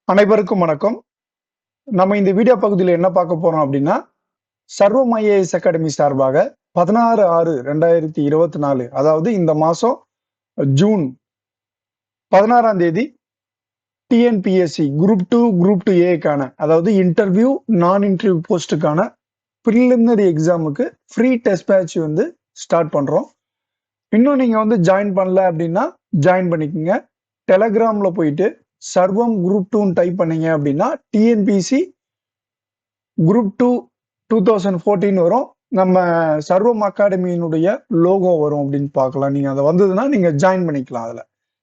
அனைவருக்கும் வணக்கம். நம்ம இந்த வீடியோ பகுதியில என்ன பார்க்க போறோம் அப்படின்னா, சர்வம் ஐஏஎஸ் அகாடமி சார்பாக 16/6/2024 அதாவது இந்த மாசம் ஜூன் 16ஆம் தேதி டிஎன்பிஎஸ்சி குரூப் 2, குரூப் 2ஏக்கான அதாவது இன்டர்வியூ, நான் இன்டர்வியூ போஸ்ட்டுக்கான பிரிலிமினரி எக்ஸாமுக்கு ஃப்ரீ டெஸ்ட் பேட்ச் வந்து ஸ்டார்ட் பண்றோம். இன்னும் நீங்க வந்து ஜாயின் பண்ணல அப்படின்னா ஜாயின் பண்ணிக்கோங்க. டெலகிராம்ல போயிட்டு சர்வம் குரூப் 2 டைப் பண்ணீங்க அப்படின்னா டிஎன்பிசி குரூப் 2 2014 வரும். நம்ம சர்வம் அகாடமியினுடைய லோகோ வரும் அப்படின்னு பார்க்கலாம். நீங்க அதை வந்ததுன்னா நீங்க ஜாயின் பண்ணிக்கலாம். அதுல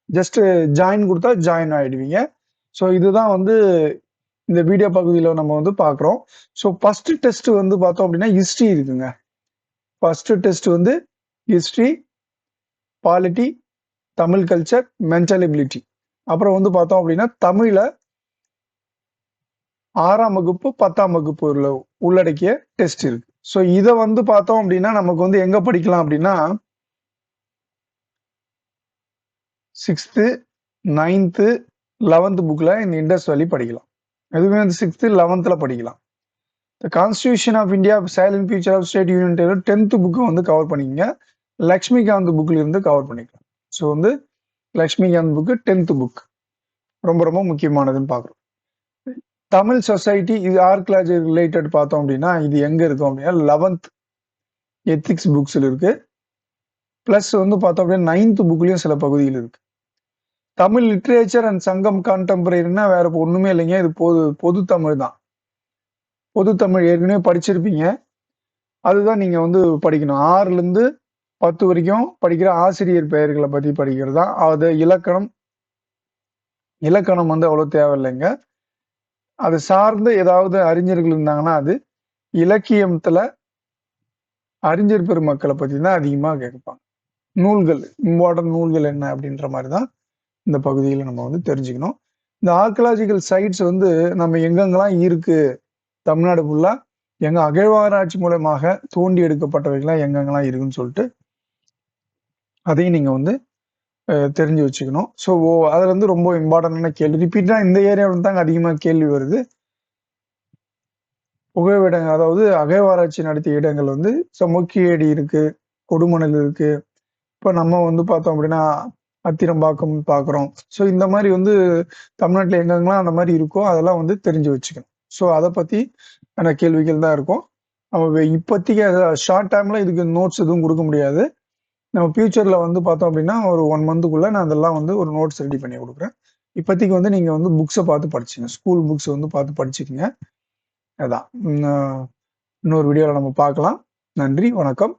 ஜஸ்ட் ஜாயின் கொடுத்தா ஜாயின் ஆயிடுவீங்க. ஸோ இதுதான் வந்து இந்த வீடியோ பகுதியில் நம்ம வந்து பார்க்குறோம். ஸோ ஃபர்ஸ்ட் டெஸ்ட் வந்து பார்த்தோம் அப்படின்னா ஹிஸ்ட்ரி இருக்குங்க. ஃபர்ஸ்ட் டெஸ்ட் வந்து history, polity, Tamil culture, mental ability. அப்புறம் வந்து பார்த்தோம் அப்படின்னா தமிழ்ல 6ஆம் வகுப்பு 10ஆம் வகுப்பு உள்ளடக்கிய டெஸ்ட் இருக்கு. ஸோ இதை வந்து பார்த்தோம் அப்படின்னா நமக்கு வந்து எங்க படிக்கலாம் அப்படின்னா 6th, 9th, 11th புக்ல இந்த இண்டஸ் வேலி படிக்கலாம். அதுவே வந்து 6th, 11th படிக்கலாம். The constitution of India, salient feature of state union territory 10th புக்கை வந்து கவர் பண்ணிக்கங்க. லக்ஷ்மிகாந்த் புக்ல இருந்து கவர் பண்ணிக்கலாம். ஸோ வந்து லக்ஷ்மிகாந்த் புக்கு 10th புக் ரொம்ப ரொம்ப முக்கியமானதுன்னு பார்க்குறோம். தமிழ் சொசைட்டி இது ஆர்கியாலஜி ரிலேட்டட் பார்த்தோம் அப்படின்னா இது எங்க இருக்கும் அப்படின்னா 11th எத்திக்ஸ் புக்ஸ்ல இருக்கு. பிளஸ் வந்து பார்த்தோம் அப்படின்னா 9th புக்லயும் சில பகுதிகள் இருக்கு. தமிழ் லிட்ரேச்சர் அண்ட் சங்கம் கான்டெம்பரரினா வேற ஒண்ணுமே இல்லைங்க. இது பொது தமிழ் தான். பொது தமிழ் ஏற்கனவே படிச்சிருப்பீங்க. அதுதான் நீங்க வந்து படிக்கணும். 6ல இருந்து 10 வரைக்கும் படிக்கிற ஆசிரியர் பெயர்களை பத்தி படிக்கிறது தான். அது இலக்கணம் வந்து அவ்வளவு தேவையில்லைங்க. அது சார்ந்த ஏதாவது அறிஞர்கள் இருந்தாங்கன்னா அது இலக்கியத்துல அறிஞர் பெருமக்களை பத்தி தான் அதிகமா கேட்பாங்க. நூல்கள், இம்பார்ட்டன்ட் நூல்கள் என்ன அப்படின்ற மாதிரி தான் இந்த பகுதியில் நம்ம வந்து தெரிஞ்சுக்கணும். இந்த ஆர்கியாலஜிக்கல் சைட்ஸ் வந்து நம்ம எங்கெங்கெல்லாம் இருக்கு தமிழ்நாடு ஃபுல்லா, எங்க அகழ்வாராய்ச்சி மூலமாக தோண்டி எடுக்கப்பட்டவைகள்லாம் எங்கெங்கெல்லாம் இருக்குன்னு சொல்லிட்டு அதையும் நீங்க வந்து தெரிஞ்சு வச்சுக்கணும். ஸோ அதுல இருந்து ரொம்ப இம்பார்ட்டன்டான கேள்வி ரிப்பீட்டா இந்த ஏரியாவில் தாங்க அதிகமாக கேள்வி வருது. புகைவிடங்கள், அதாவது அகழ்வாராய்ச்சி நடத்திய இடங்கள் வந்து முக்கியடி இருக்கு, கொடுமணல் இருக்கு. இப்ப நம்ம வந்து பார்த்தோம் அப்படின்னா அத்திரம்பாக்கம் பார்க்குறோம். ஸோ இந்த மாதிரி வந்து தமிழ்நாட்டில் எங்கெங்கெல்லாம் அந்த மாதிரி இருக்கோ அதெல்லாம் வந்து தெரிஞ்சு வச்சுக்கணும். ஸோ அதை பத்தி கேள்விகள் தான் இருக்கும். நம்ம இப்போதைக்கு ஷார்ட் டைம்ல இதுக்கு நோட்ஸ் எதுவும் கொடுக்க முடியாது. நம்ம ஃபியூச்சர்ல வந்து பார்த்தோம் அப்படின்னா ஒரு 1 மந்த்துக்குள்ள நான் அதெல்லாம் வந்து ஒரு நோட்ஸ் ரெடி பண்ணி கொடுக்குறேன். இப்போதைக்கு வந்து நீங்க வந்து புக்ஸை பார்த்து படிச்சுங்க. ஸ்கூல் புக்ஸ் வந்து பார்த்து படிச்சுக்கங்க. அதான் இன்னொரு வீடியோவில் நம்ம பார்க்கலாம். நன்றி, வணக்கம்.